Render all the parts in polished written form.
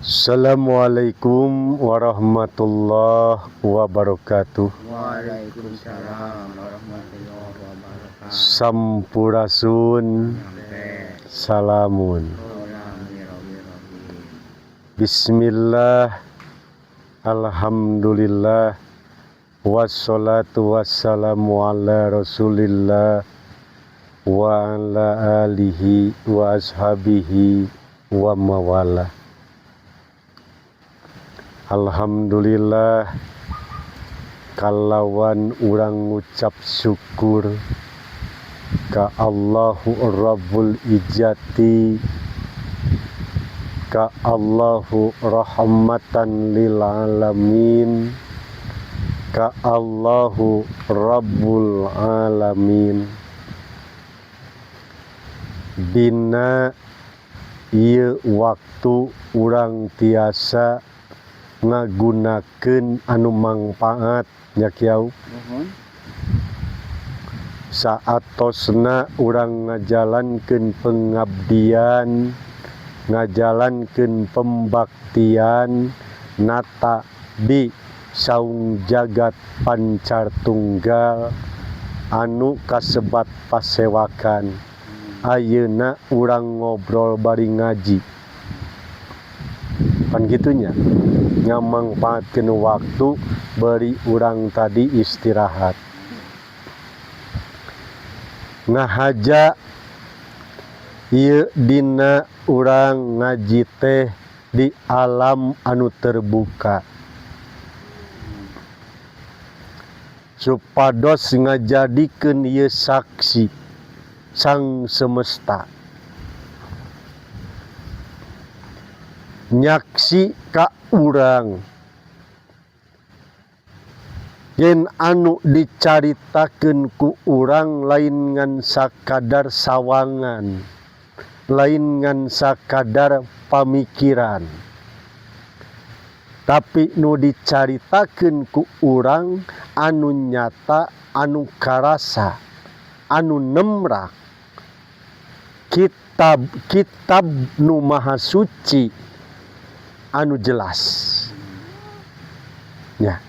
Assalamualaikum warahmatullahi wabarakatuh. Waalaikumsalam warahmatullahi wabarakatuh. Sampurasun, salamun. Bismillah, alhamdulillah, wassalatu wassalamu ala rasulillah wa ala alihi wa ashabihi wa mawala. Alhamdulillah, kalawan urang ngucap syukur ka Allahu Rabbul Ijati, ka Allahu rahmatan lil alamin, ka Allahu Rabbul alamin. Dina ieu waktu urang tiasa ngagunakeun anu mangpaat nya kieu. Saatosna urang ngajalankeun pengabdian, ngajalankeun pembaktian nata di saung jagat pancar tunggal anu kasebat pasewakan. Ayeuna urang ngobrol bari ngaji. Pan gitunya ngamangpaatkeun waktu beri urang tadi istirahat. Ngahaja ieu dina urang ngaji teh di alam anu terbuka, supados ngajadikeun ieu saksi sang semesta, nyaksi ka urang yen anu dicaritakeun ku urang lain ngan sakadar sawangan, lain ngan sakadar pamikiran, tapi nu dicaritakeun ku urang anu nyata, anu karasa, anu nemrak, kitab nu maha suci anu jelas nya.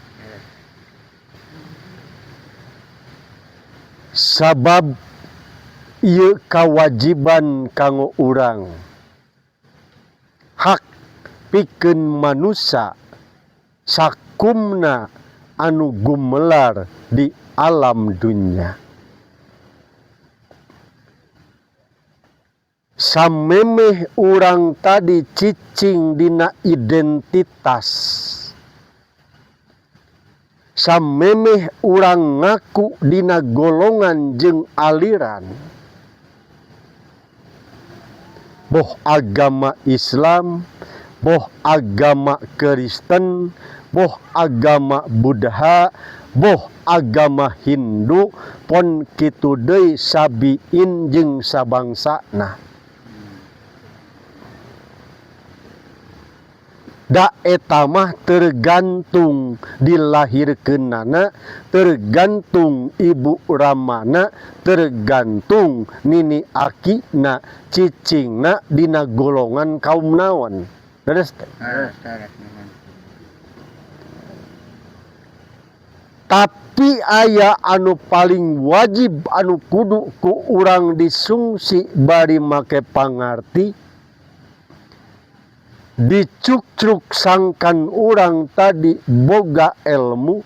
Sabab ieu kawajiban kanggo urang, hak pikeun manusia sakumna anu gumelar di alam dunya. Samemeh urang tadi cicing dina identitas, samemeh urang ngaku dina golongan jeung aliran, boh agama Islam, boh agama Kristen, boh agama Buddha, boh agama Hindu, pon kitu deui sabiin jeung sabangsana. Da eta mah tergantung dilahirkeunana, tergantung ibu ramana, tergantung nini akina, cicingna dina golongan kaum naon. Leres teh? Tapi aya anu paling wajib anu kudu ku urang disungsi bari make pangarti, dicuk-cuk sangkan urang tadi boga ilmu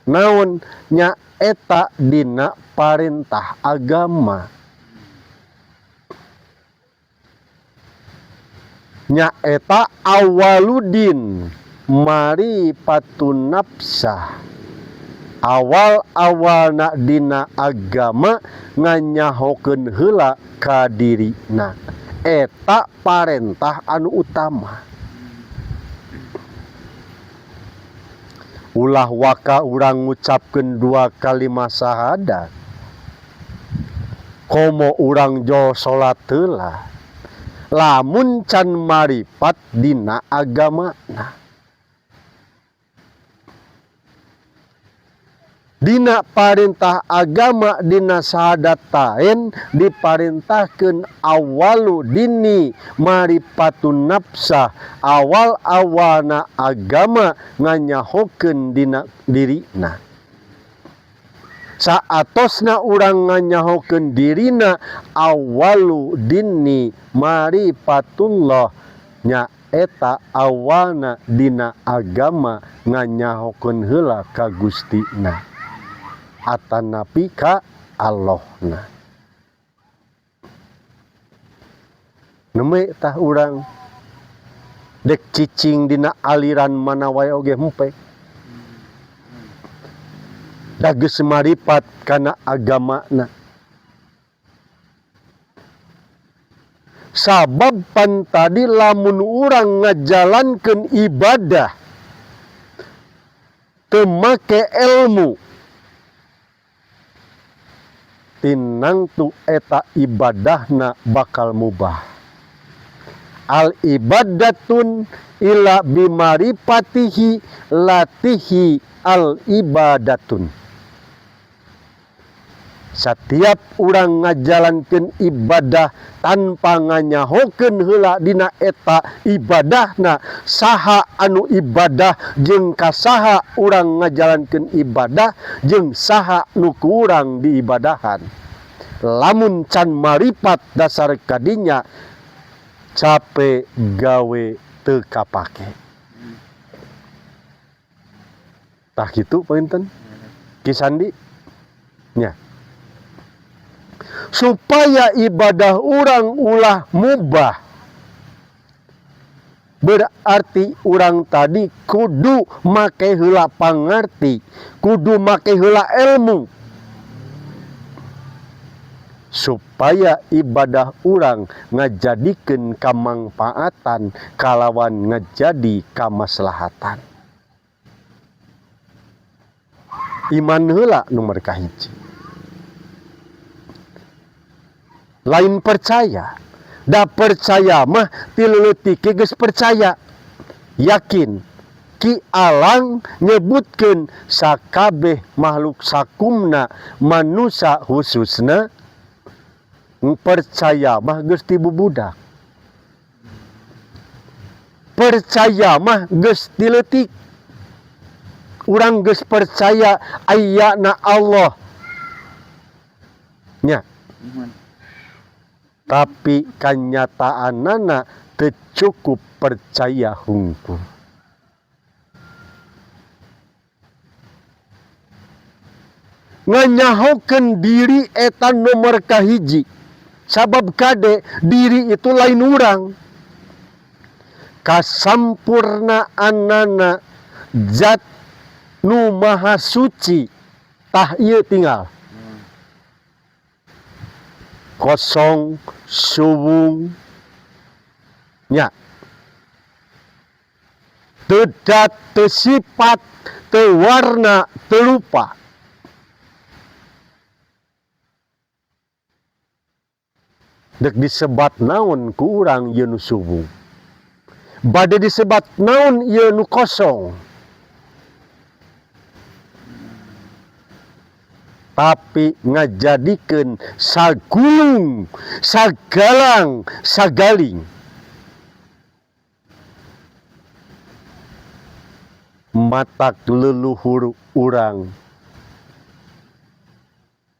naon nya eta dina parentah agama, nya eta awaludin maripatun nafsah, awal-awalna dina agama nganyahokeun heula ka dirina. Eta parentah anu utama. Ulah waka urang ngucapkeun dua kalimat syahadat, komo urang jo salat heula, lamun can maripat dina agamana. Dina parentah agama dina sahadatain diparentahkeun awalu dini maripatun nafsah, awal-awalna agama nganyahokeun dina dirina. Saatosna urang nganyahokeun dirina awalu dini maripatullah, nya eta awalna dina agama nganyahokeun heula ka Gustina atanapi ka Allahna. Neme tah urang dek cicing dina aliran mana wae oge hempe. Da geus maripat kana agamana. Sabab pan tadi lamun urang ngajalankeun ibadah teu make ilmu, tinang tu eta ibadahna bakal mubah. Al ibadatun ila bimaripatihi latihi al ibadatun. Setiap urang ngajalankeun ibadah tanpa nganyahokeun heula dina eta ibadahna saha anu ibadah jeung kasaha urang ngajalankeun ibadah jeung saha nu ku urang diibadahan. Lamun can maripat dasar kadinya cape gawe teu kapake. Tah kitu painten Ki Sandi nya. Supaya ibadah urang ulah mubah, berarti urang tadi kudu make heula pangarti, kudu make heula ilmu, supaya ibadah urang ngajadikeun kamangpaatan kalawan ngajadi kamaslahatan. Iman heula nomor kahiji. Lain percaya, da percaya mah tileutik geus percaya, yakin Ki Alang nyebutkeun sakabeh makhluk sakumna manusia khususna percaya mah geus ti bubudak, percaya mah geus tileutik. Urang geus percaya ayeuna Allah nya, tapi kanyataanana teu cukup percaya hungkul. Nganyahokeun diri eta nomor kahiji. Sabab kade diri itu lain urang. Kasampurnaanana zat nu maha suci tah ieu tinggal. Kosong, suwung, nya. Teu dat, teu sifat, teu warna, teu rupa. Dek disebat naon ku urang ieu nu suwung. Bade disebat naon ieu nu kosong. Tapi ngajadikeun sagulung, sagalang, sagaling. Matak leluhur urang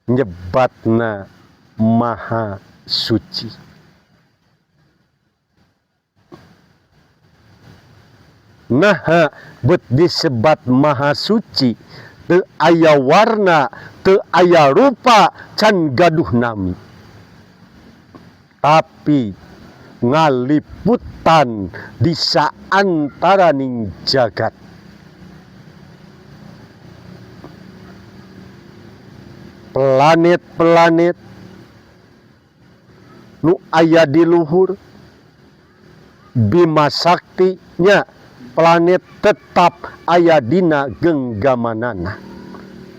nyebatna maha suci. Nah, bet disebat maha suci, teu aya warna, teu aya rupa, can gaduh nami. Tapi ngaliputan di saantaraning jagat. Planet-planet nu aya di luhur Bima Sakti nya, planet tetap aya dina genggamanana.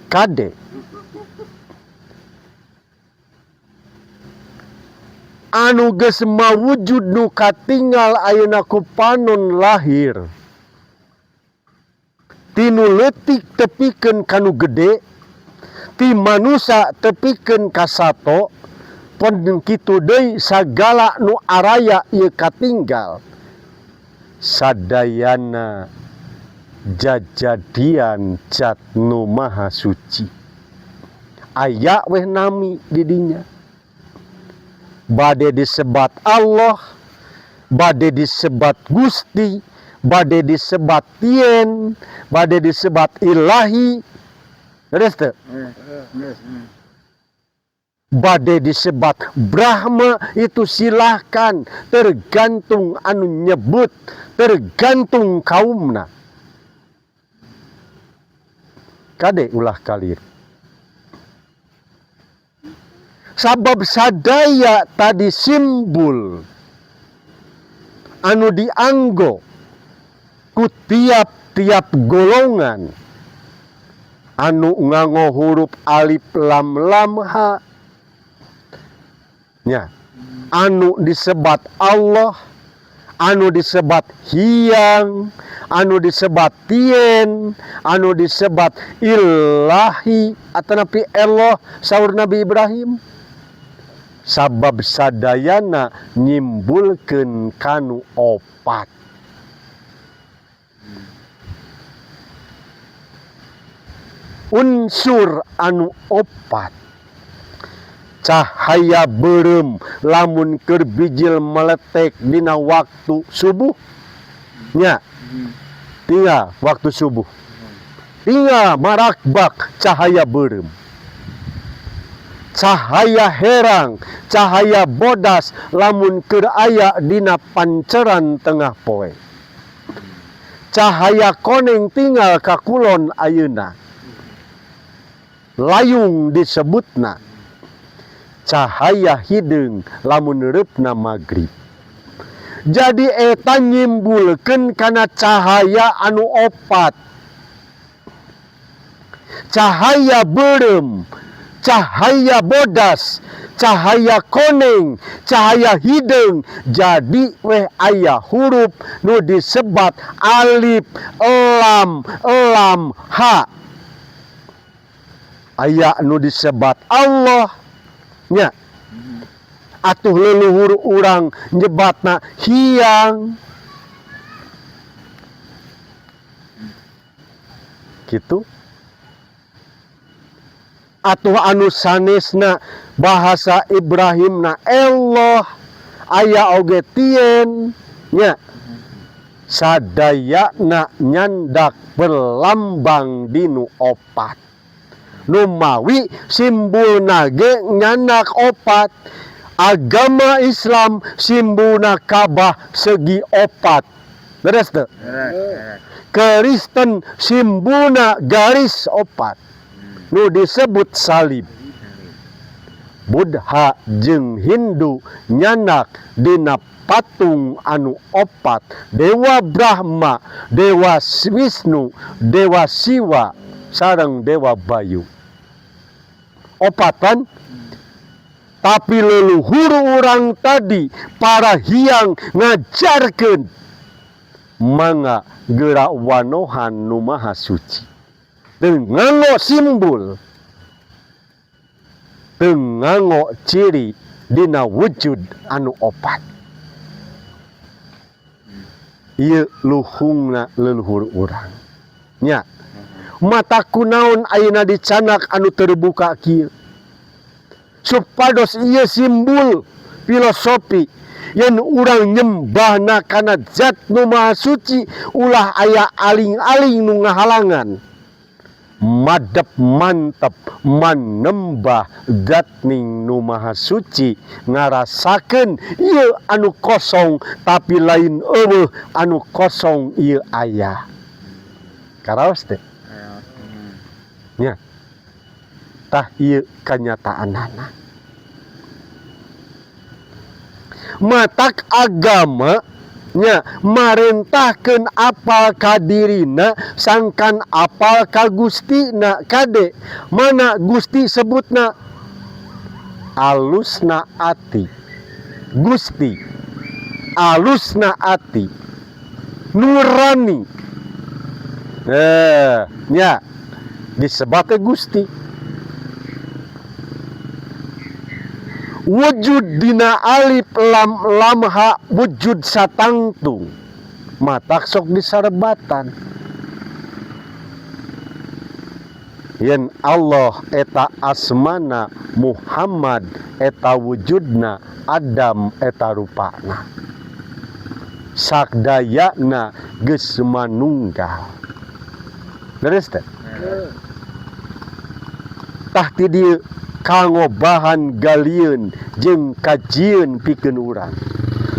Kade anu geus mawujud nu katinggal ayeuna ku panon lahir tinu leutik tepikeun kanu gede ti manusia tepikeun ka sato pun kitu deui sagala nu araya ieu katinggal sadayana jajadian Zat nu Maha Suci aya weh nami di dinya bade disebat Allah, bade disebat Gusti, bade disebat Tien, bade disebat Ilahi, beres teu? Bade disebat Brahma, itu silahkan, tergantung anu nyebut, tergantung kaumna. Kade ulah kalir. Sabab sadaya tadi simbol anu dianggo ku tiap-tiap golongan anu nganggo huruf alif lam lam ha nya anu disebat Allah, anu disebat Hyang, anu disebat Tien, anu disebat Ilahi atanapi Allah saur Nabi Ibrahim. Sabab sadayana nyimbulkeun kanu opat. Unsur anu opat cahaya beureum lamun keur bijil meletek dina waktu subuh nya tinggal waktu subuh tinggal marakbak cahaya beureum cahaya herang cahaya bodas lamun keur aya dina panceran tengah poe cahaya koneng tinggal ka kulon ayeuna layung disebutna cahaya hideung lamun reupna magrib. Jadi eta nyimbulkeun kana cahaya anu opat. Cahaya beureum, cahaya bodas, cahaya koneng, cahaya hideung. Jadi weh aya huruf nu disebat alif, lam, ha. Aya nu disebat Allah nya atuh leluhur urang nyebatna Hyang kitu atuh anu sanesna bahasa Ibrahimna Allah aya oge Tien nya sadayana nyandak berlambang dinu opat numawi simbulna ge nyanak opat agama Islam simbulna Ka'bah segi opat beres teu Kristen simbulna garis opat nu disebut salib Buddha jeung Hindu nyanak dina patung anu opat Dewa Brahma, Dewa Wisnu, Dewa Siwa sareng Dewa Bayu opatan tapi leluhur urang tadi para hyang ngajarkeun mangga geura wanohan nu maha suci teu nganggo simbol teu nganggo ciri dina wujud anu opat ieu luhungna leluhur urang nya mata kunaon ayeuna dicanak anu terbuka kieu supados ieu simbol filosofi yen urang nyembahna kana Zat nu Maha Suci ulah aya aling-aling nu ngahalangan madep mantep manembah Zat ning nu Maha Suci ngarasakeun ieu anu kosong tapi lain eueuh anu kosong ieu aya karaos teh nya tah ieu kanyataanana matak agama nya marentahkeun apal ka dirina sangkan apal ka Gustina kade mana Gusti sebutna alusna ati Gusti alusna ati nurani nya disebutnya Gusti wujud dina alif lam lam ha wujud satangtung matak sok disarebatan yen Allah eta asmana Muhammad eta wujudna Adam eta rupana sakdayana geus manunggal beres teh tah ti dieu kanggo bahan galieun jeung kajieun pikeun urang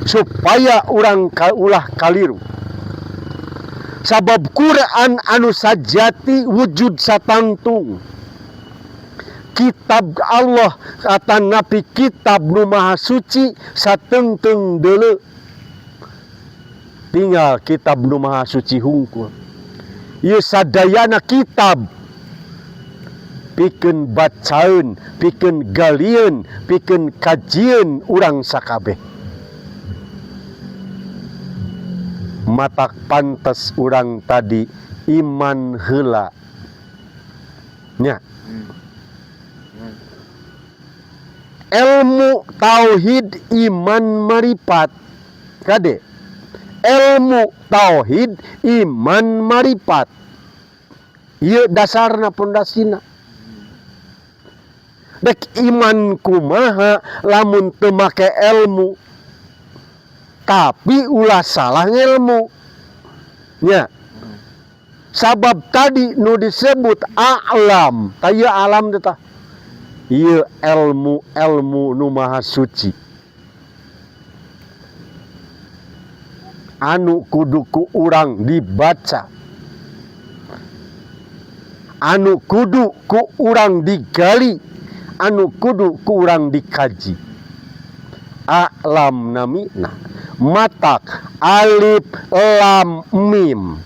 supaya urang ulah kaliru sabab Quran anu sajati wujud satangtung kitab Allah kata nabi kitab nu maha suci sateungteung deuleu tinggal kitab nu maha suci hungkul ieu sadayana kitab pikeun bacaeun pikeun galieun pikeun kajieun urang sakabeh matak pantes urang tadi iman heula nya ilmu tauhid iman marifat kade ilmu tauhid iman marifat ieu dasarna pondasina dek iman kumaha lamun teu make ilmu tapi ulah salah ilmu nya sabab tadi nu disebut a'lam taya alam teh ieu ilmu nu maha suci anu kudu ku urang dibaca anu kudu ku urang digali anu kudu ku urang dikaji a'lam namina matak alif lam mim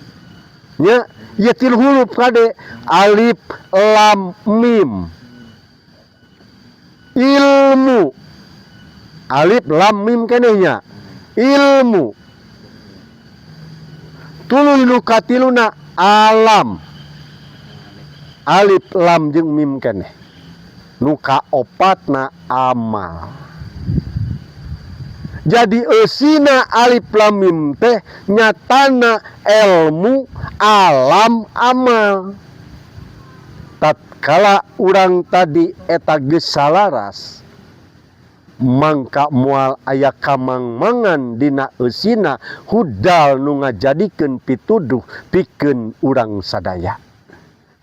nya ieu tilu huruf kade alif lam mim ilmu alif lam mim keneh nya ilmu tuluy nu katiluna alam alif lam jeung mim keneh nu kaopatna amal jadi eusina alif lam mim teh nyatana ilmu alam amal tatkala urang tadi eta geus salaras mangka moal aya kamangmangan dina eusina hudal nu ngajadikeun pituduh pikeun urang sadaya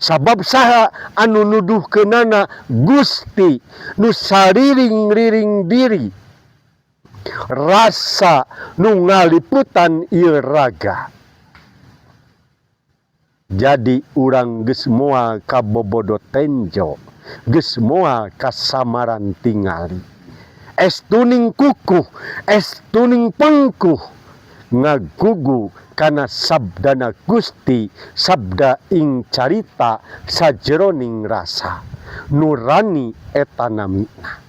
sabab saha anu nuduhkeunana Gusti nu sariring-riring diri rasa nu ngaliputan ieu raga jadi urang geus moal ka bobodo tenjo geus moal ka samaran tingali estuning kukuh estuning pengkuh ngagugu kana sabdana Gusti sabda ing carita sajeroning rasa nurani eta namina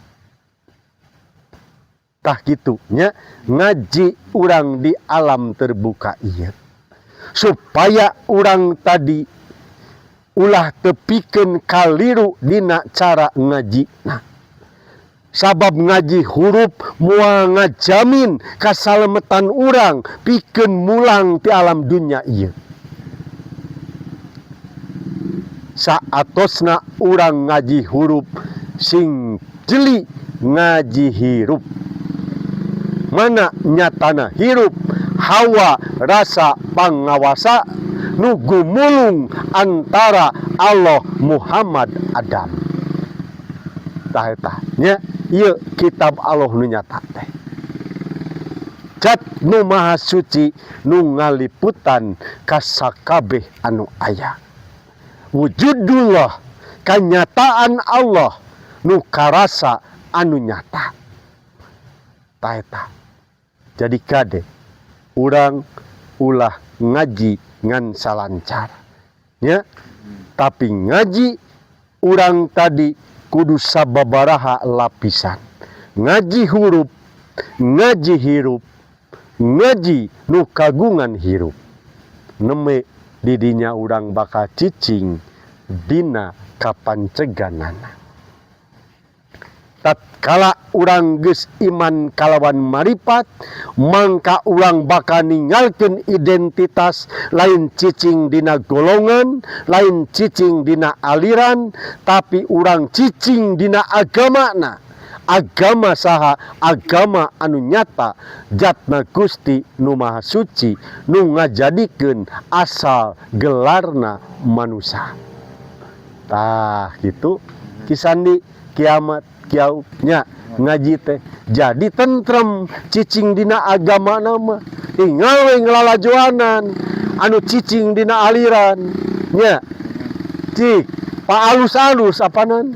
tah kitu nya ngaji urang di alam terbuka ieu supaya urang tadi ulah tepikeun kaliru dina cara ngajina sabab ngaji huruf moal ngajamin kasalametan urang pikeun mulang ti alam dunya ieu saatosna urang ngaji huruf sing jeli ngaji hirup mana nyatana hirup hawa rasa pangawasa nu gumulung antara Allah Muhammad Adam tah eta nya ieu kitab Allah nu nyata teh zat nu maha suci nu ngaliputan ka sakabeh anu aya wujudullah kanyataan Allah nu karasa anu nyata tah eta jadi kade urang ulah ngaji ngan salancar nya tapi ngaji urang tadi kudu sababaraha lapisan ngaji huruf ngaji hirup ngaji nu kagungan hirup neme didinya urang bakal cicing dina kapanceganana tatkala urang geus iman kalawan maripat, mangka urang bakal ninggalkeun identitas, lain cicing dina golongan, lain cicing dina aliran, tapi urang cicing dina agamana. Agama saha? Agama anu nyata jatna Gusti nu Maha Suci nu ngajadikeun asal gelarna manusia. Tah gitu kisandi kiamat kiautnya ngaji teh jadi tentrem cicing dina agama nama tinggal we ngelalajoanan anu cicing dina aliran nya cik pa alus-alus apanan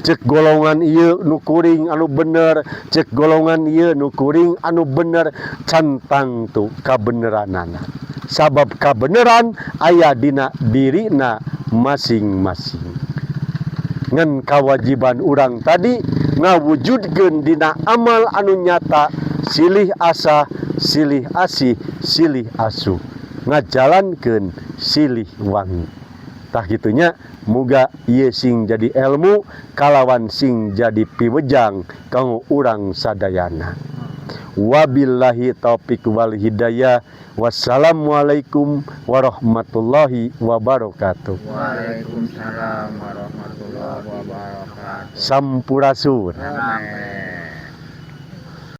cek golongan ieu nu kuring anu bener, cek golongan ieu nu kuring anu bener, cantang tu kabeneranana. Sabab kabeneran aya dina dirina masing-masing. Ngan kewajiban urang tadi ngawujudkeun dina amal anu nyata, silih asa, silih asih, silih asuh, ngajalankeun silih wangi. Tah gitunya muga ieu sing jadi ilmu kalawan sing jadi piwejang kanggo urang sadayana. Wabillahi taufiq wal hidayah. Wassalamualaikum warahmatullahi wabarakatuh. Waalaikumsalam warahmatullahi wabarakatuh. Sampurasun. Amin.